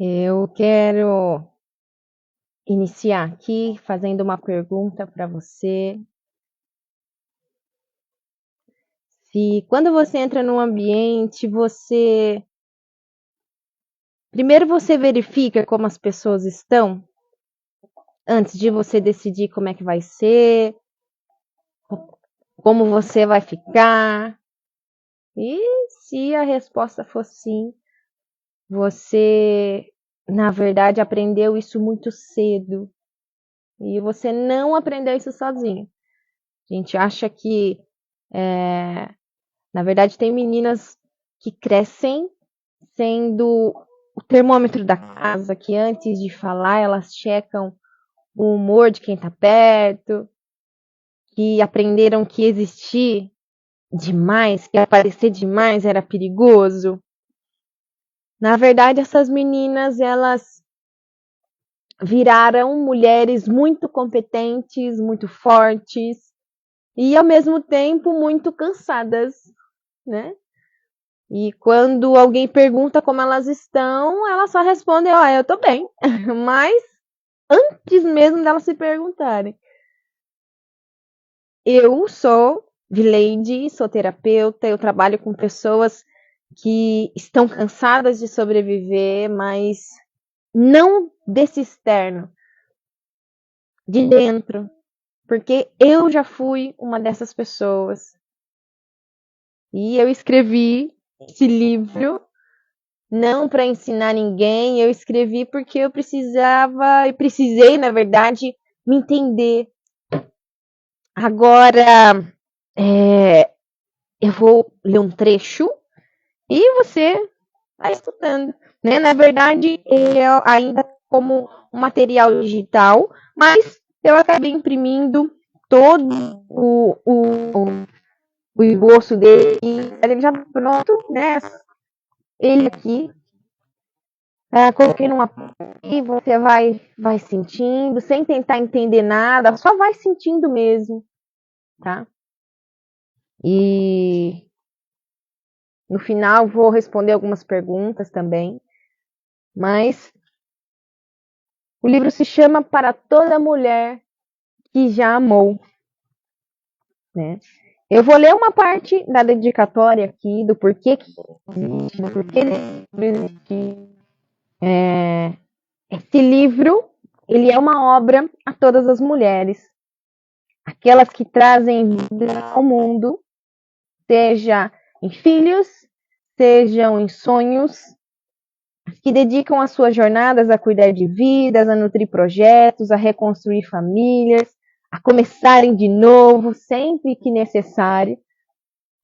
Eu quero iniciar aqui fazendo uma pergunta para você. Se quando você entra num ambiente, primeiro você verifica como as pessoas estão antes de você decidir como é que vai ser, como você vai ficar. E se a resposta for sim, você na verdade aprendeu isso muito cedo e você não aprendeu isso sozinho. A gente acha que na verdade, tem meninas que crescem sendo o termômetro da casa, que antes de falar, elas checam o humor de quem está perto, que aprenderam que existir demais, que aparecer demais era perigoso. Na verdade, essas meninas, elas viraram mulheres muito competentes, muito fortes e, ao mesmo tempo, muito cansadas, né? E quando alguém pergunta como elas estão, elas só respondem, ó, eu tô bem. Mas antes mesmo delas se perguntarem. Eu sou Vileide, sou terapeuta, eu trabalho com pessoas que estão cansadas de sobreviver, mas não desse externo, de dentro. Porque eu já fui uma dessas pessoas. E eu escrevi esse livro não para ensinar ninguém, eu escrevi porque eu precisava e precisei, na verdade, me entender. Agora, eu vou ler um trecho e você vai estudando, né? Na verdade, eu ainda como um material digital, mas eu acabei imprimindo todo o esboço dele, ele já pronto, né? Ele aqui. Coloquei numa e você vai sentindo, sem tentar entender nada, só vai sentindo mesmo, tá? E no final vou responder algumas perguntas também, mas o livro se chama Para Toda Mulher que Já Amou, né? Eu vou ler uma parte da dedicatória aqui, do porquê que existe, do porquê existe. Esse livro, ele é uma obra a todas as mulheres, aquelas que trazem vida ao mundo, seja em filhos, sejam em sonhos, que dedicam as suas jornadas a cuidar de vidas, a nutrir projetos, a reconstruir famílias, a começarem de novo sempre que necessário.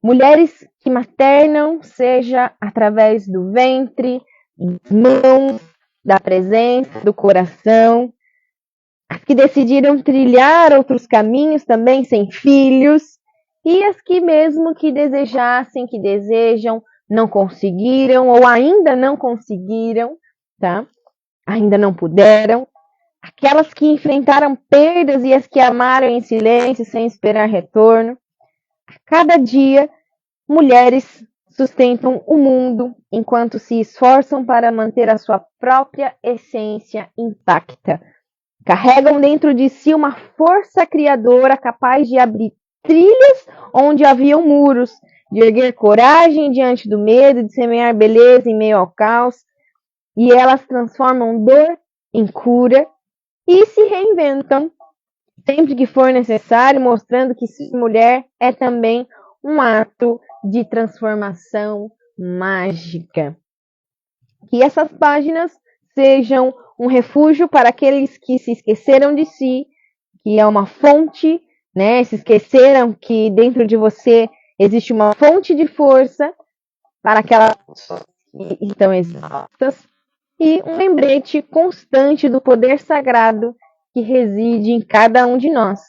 Mulheres que maternam, seja através do ventre, das mãos, da presença, do coração, as que decidiram trilhar outros caminhos também sem filhos, e as que mesmo que desejassem, que desejam, não conseguiram ou ainda não conseguiram, tá? Ainda não puderam. Aquelas que enfrentaram perdas e as que amaram em silêncio sem esperar retorno. A cada dia, mulheres sustentam o mundo enquanto se esforçam para manter a sua própria essência intacta. Carregam dentro de si uma força criadora capaz de abrir trilhas onde haviam muros, de erguer coragem diante do medo, de semear beleza em meio ao caos, e elas transformam dor em cura e se reinventam sempre que for necessário, mostrando que ser mulher é também um ato de transformação mágica. Que essas páginas sejam um refúgio para aqueles que se esqueceram de si, que é uma fonte, né? Se esqueceram que dentro de você existe uma fonte de força para aquelas que estão exaustas e um lembrete constante do poder sagrado que reside em cada um de nós,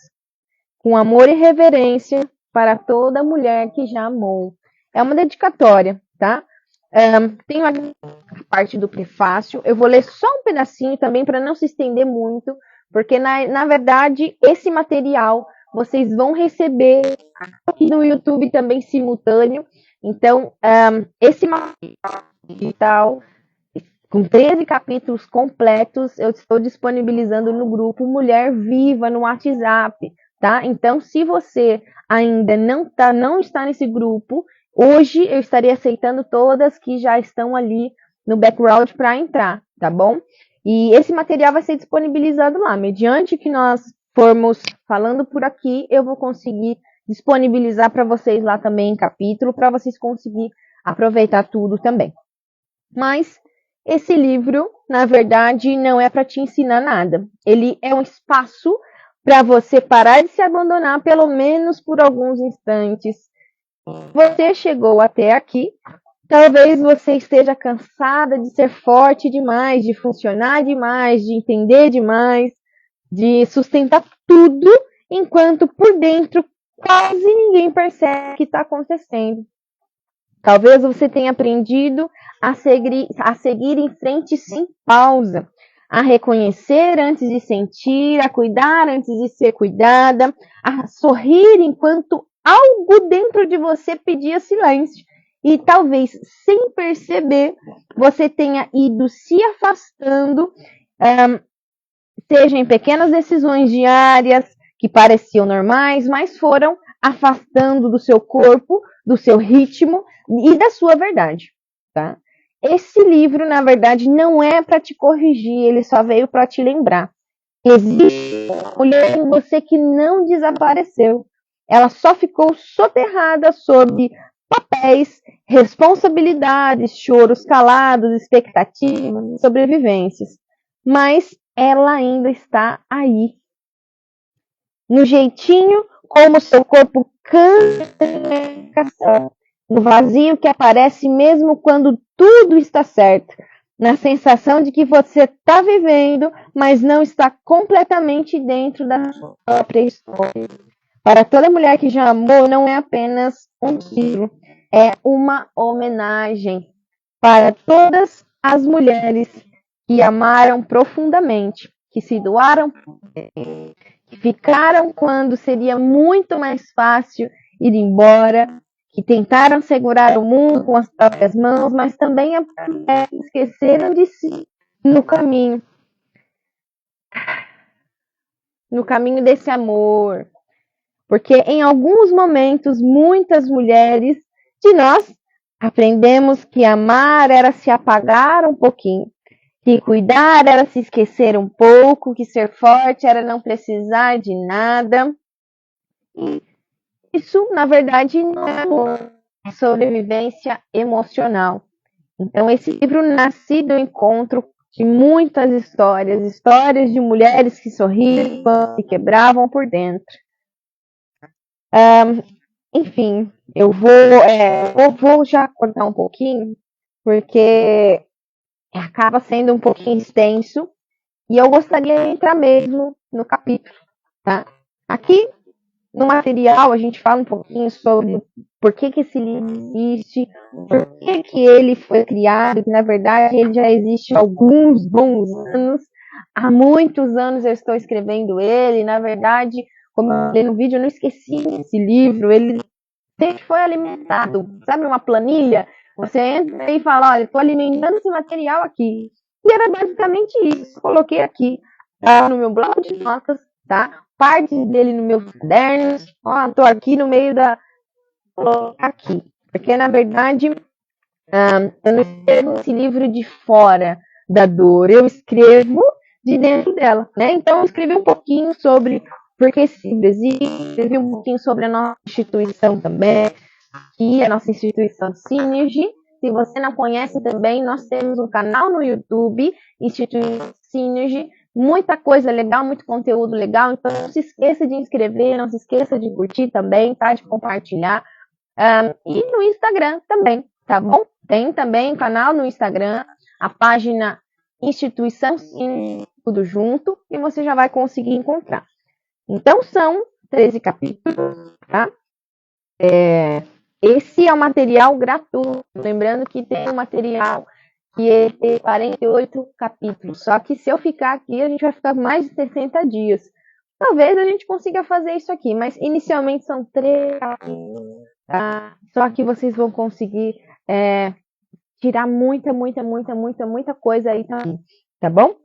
com amor e reverência para toda mulher que já amou. É uma dedicatória, tá? Tem a parte do prefácio, eu vou ler só um pedacinho também para não se estender muito, porque na verdade esse material vocês vão receber aqui no YouTube também simultâneo. Então, esse material digital com 13 capítulos completos, eu estou disponibilizando no grupo Mulher Viva no WhatsApp, tá? Então, se você ainda não está nesse grupo, hoje eu estarei aceitando todas que já estão ali no background para entrar, tá bom? E esse material vai ser disponibilizado lá. Mediante que nós formos falando por aqui, eu vou conseguir disponibilizar para vocês lá também em capítulo, para vocês conseguirem aproveitar tudo também. Mas esse livro, na verdade, não é para te ensinar nada. Ele é um espaço para você parar de se abandonar, pelo menos por alguns instantes. Você chegou até aqui, talvez você esteja cansada de ser forte demais, de funcionar demais, de entender demais, de sustentar tudo, enquanto por dentro quase ninguém percebe o que está acontecendo. Talvez você tenha aprendido a seguir em frente sem pausa, a reconhecer antes de sentir, a cuidar antes de ser cuidada, a sorrir enquanto algo dentro de você pedia silêncio. E talvez, sem perceber, você tenha ido se afastando, seja em pequenas decisões diárias que pareciam normais, mas foram afastando do seu corpo, do seu ritmo e da sua verdade, tá? Esse livro, na verdade, não é para te corrigir, ele só veio para te lembrar. Existe uma mulher em você que não desapareceu. Ela só ficou soterrada sob papéis, responsabilidades, choros calados, expectativas, sobrevivências. Mas ela ainda está aí. No jeitinho como seu corpo cansa, no vazio que aparece mesmo quando tudo está certo, na sensação de que você está vivendo, mas não está completamente dentro da sua própria história. Para toda mulher que já amou, não é apenas um título, é uma homenagem para todas as mulheres que amaram profundamente, que se doaram, que ficaram quando seria muito mais fácil ir embora, que tentaram segurar o mundo com as próprias mãos, mas também esqueceram de si no caminho desse amor. Porque em alguns momentos, muitas mulheres de nós aprendemos que amar era se apagar um pouquinho, que cuidar era se esquecer um pouco, que ser forte era não precisar de nada. Isso, na verdade, não é amor, é sobrevivência emocional. Então, esse livro nasce do encontro de muitas histórias, histórias de mulheres que sorriam e quebravam por dentro. Enfim, eu vou já cortar um pouquinho, porque acaba sendo um pouquinho extenso, e eu gostaria de entrar mesmo no capítulo, tá? Aqui no material a gente fala um pouquinho sobre por que esse livro existe, por que ele foi criado, que na verdade ele já existe há alguns bons anos, há muitos anos eu estou escrevendo ele, na verdade, como eu falei no vídeo, eu não esqueci esse livro, ele sempre foi alimentado, sabe, uma planilha, você entra e fala, olha, estou alimentando esse material aqui, e era basicamente isso, coloquei aqui, tá, no meu bloco de notas, tá, partes dele no meus cadernos, ó, tô aqui no meio da, aqui, porque na verdade, eu não escrevo esse livro de fora da dor, eu escrevo de dentro dela, né, então eu escrevi um pouquinho sobre porque esse livro existe, escrevi um pouquinho sobre a nossa instituição também, aqui a nossa instituição Synergy. Se você não conhece também, nós temos um canal no YouTube, Instituição Synergy, muita coisa legal, muito conteúdo legal, então não se esqueça de inscrever, não se esqueça de curtir também, tá? De compartilhar. E no Instagram também, tá bom? Tem também o canal no Instagram, a página Instituição Synergy, tudo junto, e você já vai conseguir encontrar. Então, são 13 capítulos, tá? Esse é o material gratuito. Lembrando que tem um material que tem 48 capítulos. Só que se eu ficar aqui, a gente vai ficar mais de 60 dias. Talvez a gente consiga fazer isso aqui, mas inicialmente são 3 capítulos, tá? Só que vocês vão conseguir tirar muita coisa aí também, tá bom?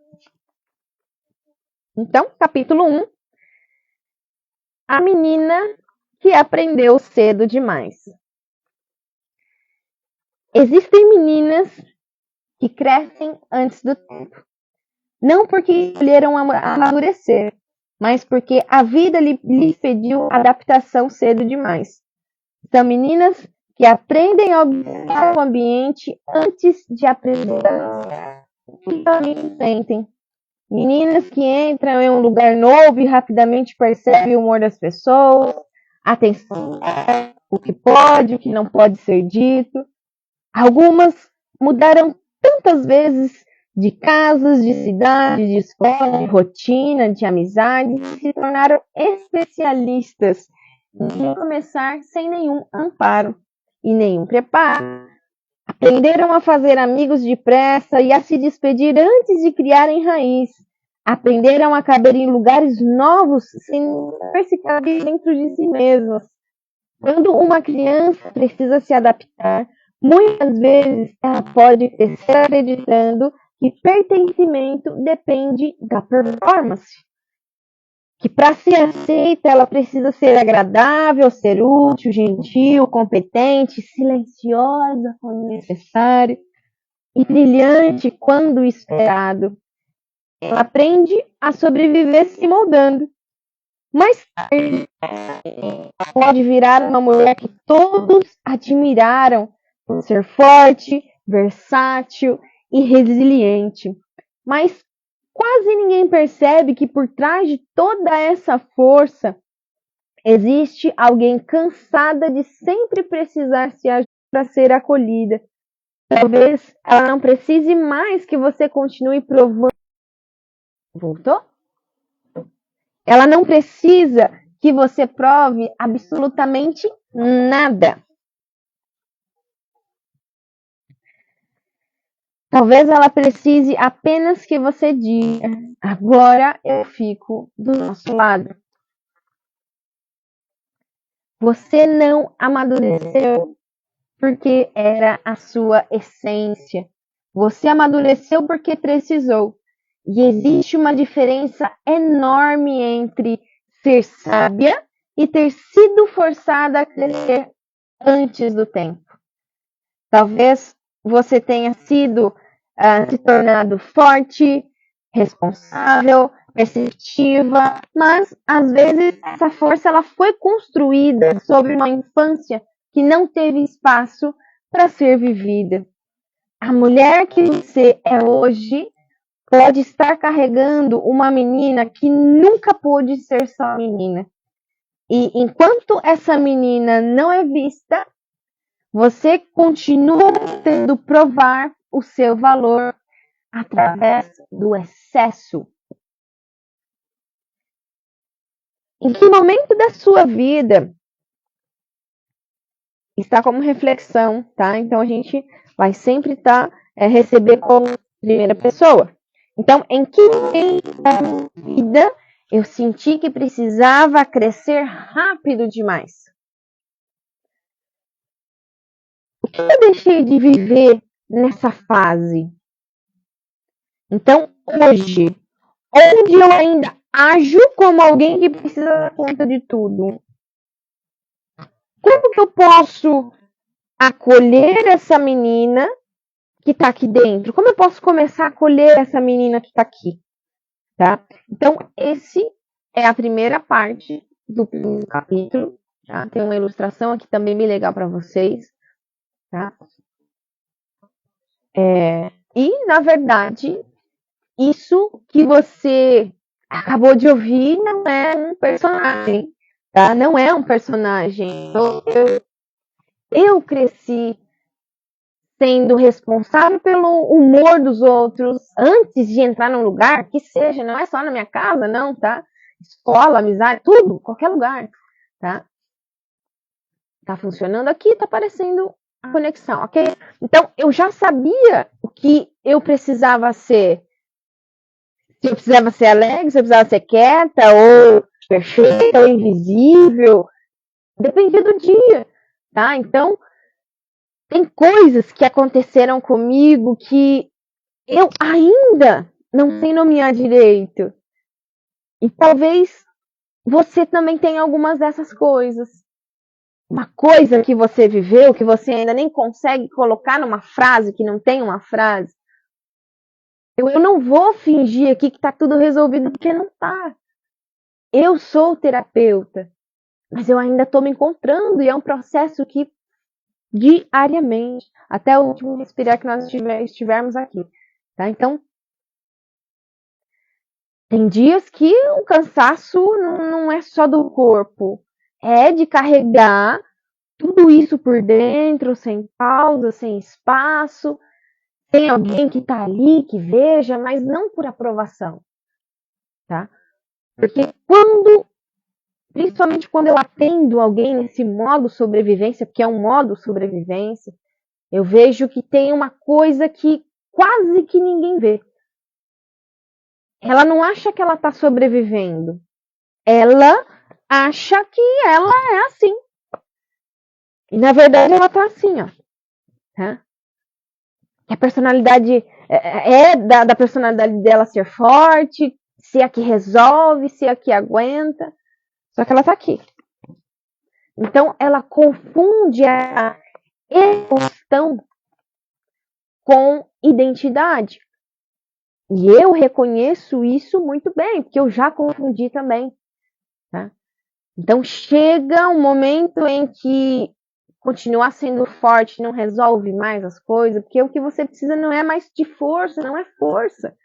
Então, capítulo 1. A menina que aprendeu cedo demais. Existem meninas que crescem antes do tempo. Não porque escolheram amadurecer, mas porque a vida lhe pediu adaptação cedo demais. São meninas que aprendem a observar o ambiente antes de aprender o que sentem. Meninas que entram em um lugar novo e rapidamente percebem o humor das pessoas, atenção, o que pode, o que não pode ser dito. Algumas mudaram tantas vezes de casas, de cidade, de escola, de rotina, de amizade, e se tornaram especialistas em começar sem nenhum amparo e nenhum preparo. Aprenderam a fazer amigos depressa e a se despedir antes de criarem raiz. Aprenderam a caber em lugares novos sem se caber dentro de si mesmas. Quando uma criança precisa se adaptar, muitas vezes ela pode crescer acreditando que pertencimento depende da performance. Que para ser aceita ela precisa ser agradável, ser útil, gentil, competente, silenciosa quando necessário e brilhante quando esperado. Ela aprende a sobreviver se moldando. Mais tarde, ela pode virar uma mulher que todos admiraram por ser forte, versátil e resiliente. Mas quase ninguém percebe que por trás de toda essa força existe alguém cansada de sempre precisar se ajudar para ser acolhida. Talvez ela não precise mais que você continue provando. Voltou? Ela não precisa que você prove absolutamente nada. Talvez ela precise apenas que você diga: agora eu fico do nosso lado. Você não amadureceu porque era a sua essência. Você amadureceu porque precisou. E existe uma diferença enorme entre ser sábia e ter sido forçada a crescer antes do tempo. Talvez você tenha se tornado forte, responsável, perceptiva, mas às vezes essa força ela foi construída sobre uma infância que não teve espaço para ser vivida. A mulher que você é hoje pode estar carregando uma menina que nunca pôde ser só menina. E enquanto essa menina não é vista, você continua tendo que provar o seu valor através do excesso. Em que momento da sua vida está como reflexão, tá? Então a gente vai sempre receber como primeira pessoa. Então, em que momento da minha vida eu senti que precisava crescer rápido demais? O que eu deixei de viver nessa fase? Então, hoje, onde eu ainda ajo como alguém que precisa dar conta de tudo? Como que eu posso acolher essa menina que está aqui dentro? Como eu posso começar a acolher essa menina que está aqui? Tá? Então, esse é a primeira parte do primeiro capítulo. Tá? Tem uma ilustração aqui também bem legal para vocês. Tá? E, na verdade, isso que você acabou de ouvir não é um personagem. Tá? Não é um personagem. Eu cresci sendo responsável pelo humor dos outros antes de entrar num lugar, que seja, não é só na minha casa, não, tá? Escola, amizade, tudo, qualquer lugar, tá? Tá funcionando aqui, tá aparecendo a conexão, ok? Então, eu já sabia o que eu precisava ser. Se eu precisava ser alegre, se eu precisava ser quieta, ou perfeita, ou invisível. Dependia do dia, tá? Então, Tem coisas que aconteceram comigo que eu ainda não sei nomear direito. E talvez você também tenha algumas dessas coisas. Uma coisa que você viveu, que você ainda nem consegue colocar numa frase, que não tem uma frase. Eu não vou fingir aqui que está tudo resolvido, porque não está. Eu sou terapeuta, mas eu ainda estou me encontrando e é um processo que diariamente, até o último respirar que nós estivermos aqui. Tá? Então, tem dias que o cansaço não é só do corpo, é de carregar tudo isso por dentro, sem pausa, sem espaço. Tem alguém que está ali, que veja, mas não por aprovação. Tá? Porque principalmente quando eu atendo alguém nesse modo sobrevivência, porque é um modo sobrevivência, eu vejo que tem uma coisa que quase que ninguém vê. Ela não acha que ela está sobrevivendo. Ela acha que ela é assim. E na verdade ela está assim, ó. Tá? A personalidade da personalidade dela ser forte, ser a que resolve, ser a que aguenta. Só que ela está aqui. Então ela confunde a exaustão com identidade. E eu reconheço isso muito bem, porque eu já confundi também. Tá? Então chega um momento em que continuar sendo forte não resolve mais as coisas, porque o que você precisa não é mais de força, não é força.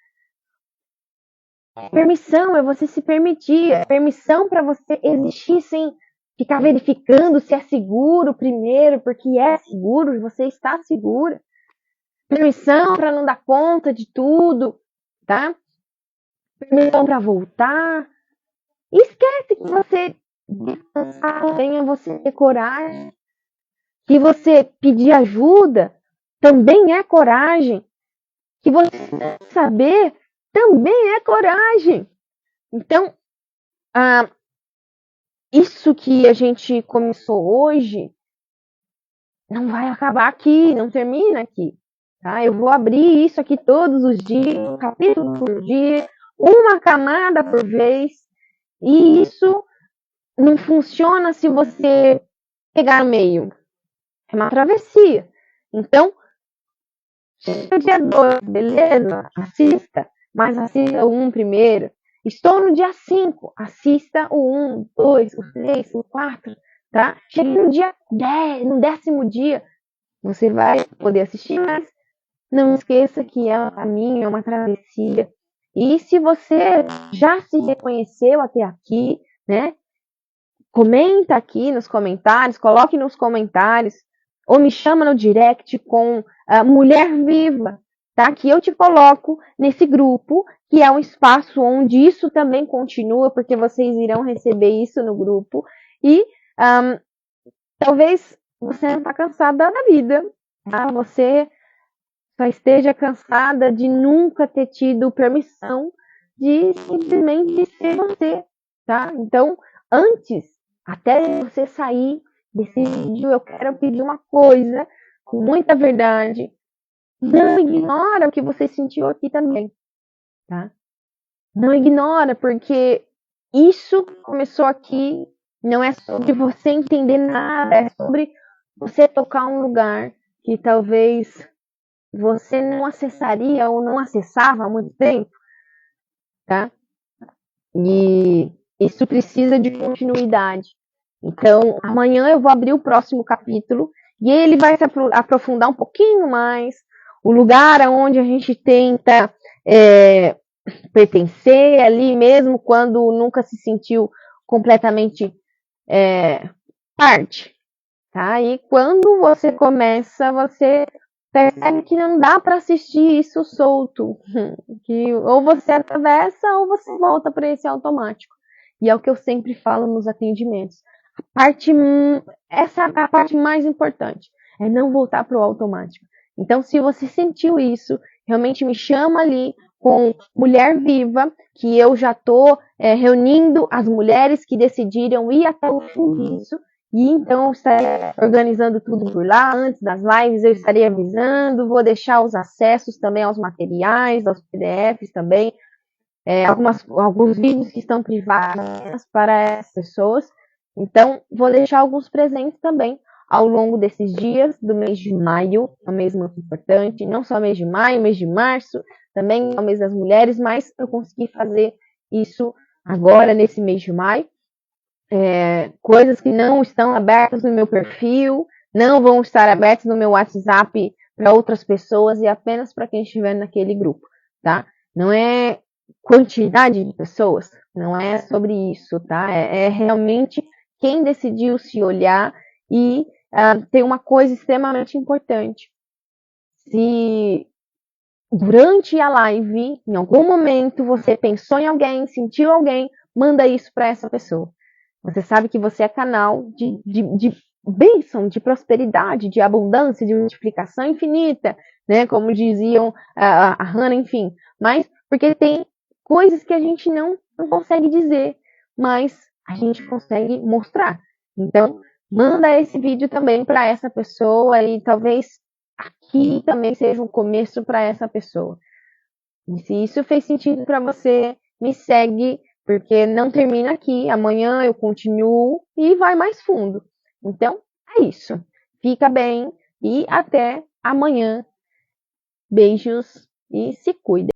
Permissão é você se permitir, é permissão para você existir sem ficar verificando se é seguro primeiro, porque é seguro, você está segura. Permissão para não dar conta de tudo, tá? Permissão para voltar. E esquece que você descansar também é você ter coragem. Que você pedir ajuda também é coragem. Que você saber também é coragem. Então, isso que a gente começou hoje não vai acabar aqui, não termina aqui. Tá? Eu vou abrir isso aqui todos os dias, um capítulo por dia, uma camada por vez. E isso não funciona se você pegar no meio. É uma travessia. Então, chega dia 2, beleza? Assista. Mas assista o 1 primeiro. Estou no dia 5. Assista o 1, o 2, o 3, o 4. Tá? Chega no dia 10, no 10º dia. Você vai poder assistir, mas não esqueça que é um caminho, é uma travessia. E se você já se reconheceu até aqui, né? Comenta aqui nos comentários, coloque nos comentários, ou me chama no direct com Mulher Viva, tá? Que eu te coloco nesse grupo, que é um espaço onde isso também continua, porque vocês irão receber isso no grupo. E talvez você não está cansada da vida, tá? Você só esteja cansada de nunca ter tido permissão de simplesmente ser você, tá? Então, antes até você sair desse vídeo, eu quero pedir uma coisa com muita verdade. Não ignora o que você sentiu aqui também, tá? Não ignora, porque isso começou aqui, não é sobre você entender nada, é sobre você tocar um lugar que talvez você não acessaria ou não acessava há muito tempo, tá? E isso precisa de continuidade. Então, amanhã eu vou abrir o próximo capítulo e ele vai se aprofundar um pouquinho mais. O lugar onde a gente tenta pertencer ali mesmo quando nunca se sentiu completamente parte. Tá? E quando você começa, você percebe que não dá para assistir isso solto. Que ou você atravessa ou você volta para esse automático. E é o que eu sempre falo nos atendimentos. Essa é a parte mais importante. É não voltar para o automático. Então, se você sentiu isso, realmente me chama ali com Mulher Viva, que eu já estou reunindo as mulheres que decidiram ir até o fim disso. E então eu estaria organizando tudo por lá. Antes das lives eu estaria avisando, vou deixar os acessos também aos materiais, aos PDFs também, alguns vídeos que estão privados para as pessoas. Então, vou deixar alguns presentes também ao longo desses dias do mês de maio, é um mês muito importante, não só mês de maio, mês de março, também é o mês das mulheres, mas eu consegui fazer isso agora nesse mês de maio. Coisas que não estão abertas no meu perfil, não vão estar abertas no meu WhatsApp para outras pessoas e apenas para quem estiver naquele grupo, tá? Não é quantidade de pessoas, não é sobre isso, tá? É realmente quem decidiu se olhar e tem uma coisa extremamente importante. Se durante a live, em algum momento, você pensou em alguém, sentiu alguém, manda isso para essa pessoa. Você sabe que você é canal de bênção, de prosperidade, de abundância, de multiplicação infinita, né? Como diziam a Hannah, enfim. Mas porque tem coisas que a gente não consegue dizer, mas a gente consegue mostrar. Então, manda esse vídeo também para essa pessoa e talvez aqui também seja um começo para essa pessoa. E se isso fez sentido para você, me segue, porque não termina aqui. Amanhã eu continuo e vai mais fundo. Então, é isso. Fica bem e até amanhã. Beijos e se cuida.